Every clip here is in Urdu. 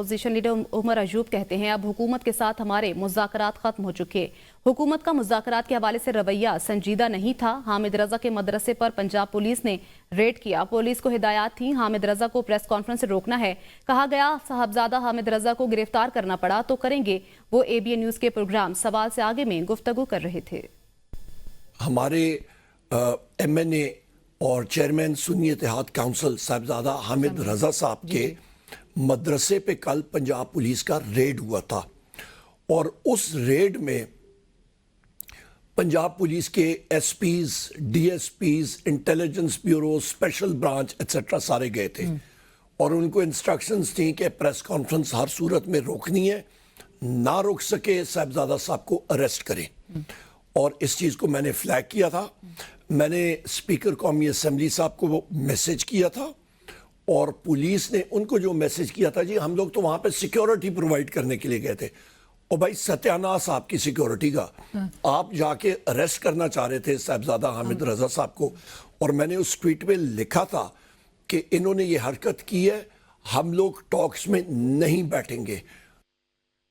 اپوزیشن لیڈر عمر ایوب کہتے ہیں اب حکومت کے ساتھ ہمارے مذاکرات ختم ہو چکے. حکومت کا مذاکرات کے حوالے سے رویہ سنجیدہ نہیں تھا. حامد رضا کے مدرسے پر پنجاب پولیس نے ریڈ کیا. پولیس کو ہدایات تھیں حامد رضا کو پریس کانفرنس سے روکنا ہے. کہا گیا صاحبزادہ حامد رضا کو گرفتار کرنا پڑا تو کریں گے. وہ ABN نیوز کے پروگرام سوال سے آگے میں گفتگو کر رہے تھے. ہمارے MNA اور چیئرمین سنی اتحاد کونسل صاحبزادہ حامد رضا صاحب کے مدرسے پہ کل پنجاب پولیس کا ریڈ ہوا تھا اور اس ریڈ میں پنجاب پولیس کے SPs, DSPs, intelligence bureau, special branch etcetera سارے گئے تھے اور ان کو انسٹرکشنز تھیں کہ پریس کانفرنس ہر صورت میں روکنی ہے, نہ روک سکے صاحبزادہ صاحب کو اریسٹ کریں. اور اس چیز کو میں نے فلیگ کیا تھا. میں نے اسپیکر قومی اسمبلی صاحب کو وہ میسج کیا تھا اور پولیس نے ان کو جو میسج کیا تھا, جی ہم لوگ تو وہاں پہ سیکیورٹی پرووائڈ کرنے کے لیے گئے تھے. اور بھائی ستیاناس آپ کی سیکیورٹی کا, آپ جا کے اریسٹ کرنا چاہ رہے تھے صاحبزادہ حامد رضا صاحب کو. اور میں نے اس ٹویٹ پہ لکھا تھا کہ انہوں نے یہ حرکت کی ہے, ہم لوگ ٹاکس میں نہیں بیٹھیں گے.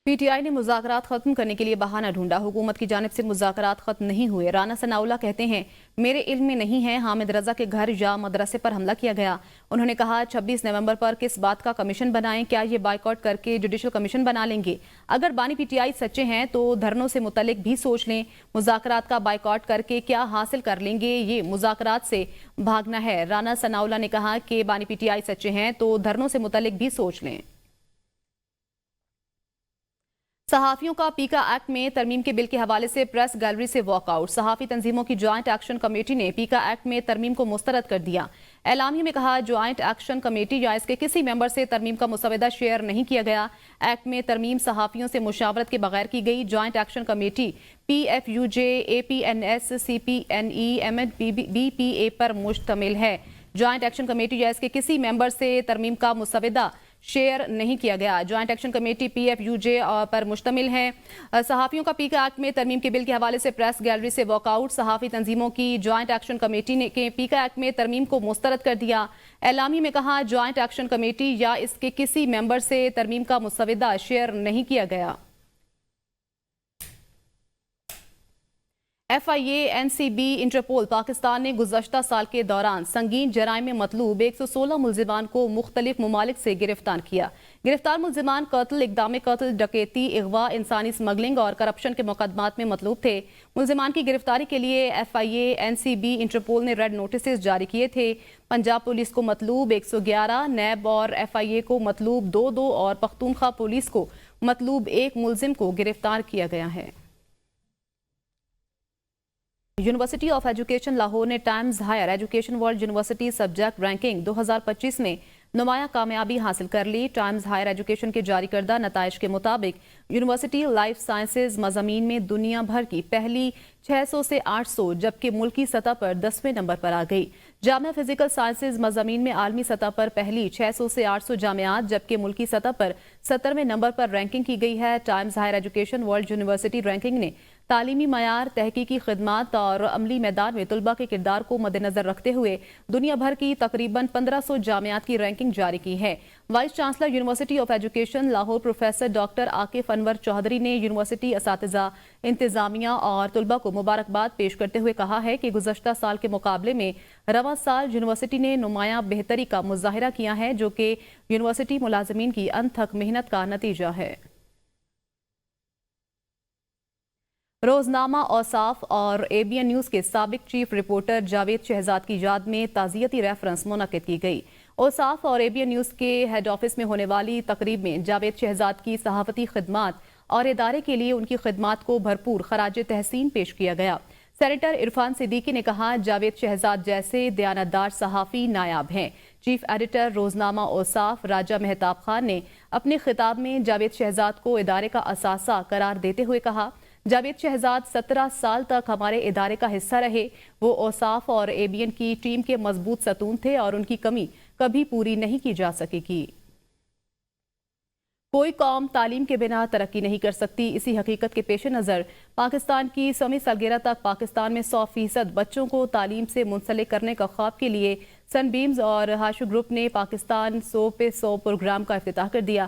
PTI نے مذاکرات ختم کرنے کے لیے بہانہ ڈھونڈا. حکومت کی جانب سے مذاکرات ختم نہیں ہوئے. رانا ثناءاللہ کہتے ہیں میرے علم میں نہیں ہے حامد رضا کے گھر یا مدرسے پر حملہ کیا گیا. انہوں نے کہا 26 نومبر پر کس بات کا کمیشن بنائیں, کیا یہ بائیکاٹ کر کے جوڈیشل کمیشن بنا لیں گے؟ اگر بانی PTI سچے ہیں تو دھرنوں سے متعلق بھی سوچ لیں. مذاکرات کا بائیکاٹ کر کے کیا حاصل کر لیں گے؟ یہ مذاکرات سے بھاگنا ہے. رانا ثناءاللہ نے کہا کہ بانی PTI سچے ہیں تو دھرنوں سے متعلق بھی سوچ لیں. صحافیوں کا پیکا ایکٹ میں ترمیم کے بل کے حوالے سے پریس گیلری سے واک آؤٹ. صحافی تنظیموں کی جوائنٹ ایکشن کمیٹی نے پیکا ایکٹ میں ترمیم کو مسترد کر دیا. اعلامیے میں کہا جوائنٹ ایکشن کمیٹی یا اس کے کسی ممبر سے ترمیم کا مسودہ شیئر نہیں کیا گیا. ایکٹ میں ترمیم صحافیوں سے مشاورت کے بغیر کی گئی. Joint action committee PFUJ, APNS, CPNE, MNBPA پر مشتمل ہے. جوائنٹ ایکشن کمیٹی یا اس کے کسی ممبر سے ترمیم کا مسودہ شیئر نہیں کیا گیا. جوائنٹ ایکشن کمیٹی PFUJ پر مشتمل ہے. صحافیوں کا پیکا ایکٹ میں ترمیم کے بل کے حوالے سے پریس گیلری سے واک آؤٹ. صحافی تنظیموں کی جوائنٹ ایکشن کمیٹی نے پیکا ایکٹ میں ترمیم کو مسترد کر دیا. اعلامیے میں کہا جوائنٹ ایکشن کمیٹی یا اس کے کسی ممبر سے ترمیم کا مسودہ شیئر نہیں کیا گیا. FIA, NCB, انٹرپول پاکستان نے گزشتہ سال کے دوران سنگین جرائم میں مطلوب 116 ملزمان کو مختلف ممالک سے گرفتار کیا. گرفتار ملزمان قتل, اقدام قتل, ڈکیتی, اغوا, انسانی اسمگلنگ اور کرپشن کے مقدمات میں مطلوب تھے. ملزمان کی گرفتاری کے لیے FIA, NCB, انٹرپول نے ریڈ نوٹسز جاری کیے تھے. پنجاب پولیس کو مطلوب 111, نیب اور FIA کو مطلوب 22 اور پختونخوا پولیس کو مطلوب 1 ملزم کو گرفتار کیا گیا ہے. یونیورسٹی آف ایجوکیشن لاہور نے times higher education world university subject ranking 2025 میں نمایاں کامیابی حاصل کر لی. ٹائمز ہائر ایجوکیشن کے جاری کردہ نتائج کے مطابق یونیورسٹی لائف سائنسز مضامین میں دنیا بھر کی پہلی 600 سے 800 جبکہ ملکی سطح پر 10ویں نمبر پر آ گئی. جامعہ فزیکل سائنسز مضامین میں عالمی سطح پر پہلی 600 سے 800 جامعات جبکہ ملکی سطح پر 70ویں نمبر پر رینکنگ کی گئی ہے. Times higher education world university ranking نے تعلیمی معیار, تحقیقی خدمات اور عملی میدان میں طلباء کے کردار کو مد نظر رکھتے ہوئے دنیا بھر کی تقریباً 1500 جامعات کی رینکنگ جاری کی ہے. Vice chancellor university of education Lahore professor doctor Aqif Anwar Chaudhry نے یونیورسٹی اساتذہ, انتظامیہ اور طلباء کو مبارکباد پیش کرتے ہوئے کہا ہے کہ گزشتہ سال کے مقابلے میں رواں سال یونیورسٹی نے نمایاں بہتری کا مظاہرہ کیا ہے جو کہ یونیورسٹی ملازمین کی انتھک محنت کا نتیجہ ہے. روزنامہ اوصاف اور ABN نیوز کے سابق چیف رپورٹر جاوید شہزاد کی یاد میں تعزیتی ریفرنس منعقد کی گئی. اوصاف اور ABN نیوز کے ہیڈ آفس میں ہونے والی تقریب میں جاوید شہزاد کی صحافتی خدمات اور ادارے کے لیے ان کی خدمات کو بھرپور خراج تحسین پیش کیا گیا. سینیٹر عرفان صدیقی نے کہا جاوید شہزاد جیسے دیانتدار صحافی نایاب ہیں. چیف ایڈیٹر روزنامہ اوصاف راجہ مہتاب خان نے اپنے خطاب میں جاوید شہزاد کو ادارے کا اثاثہ قرار دیتے ہوئے کہا جاوید شہزاد 17 سال تک ہمارے ادارے کا حصہ رہے. وہ اوصاف اور ABN کی ٹیم کے مضبوط ستون تھے اور ان کی کمی کبھی پوری نہیں کی جا سکے گی. کوئی قوم تعلیم کے بنا ترقی نہیں کر سکتی. اسی حقیقت کے پیش نظر پاکستان کی 100ویں سالگرہ تک پاکستان میں 100% بچوں کو تعلیم سے منسلک کرنے کا خواب کے لیے سن بیمز اور ہاشو گروپ نے پاکستان 100 پہ 100 پروگرام کا افتتاح کر دیا.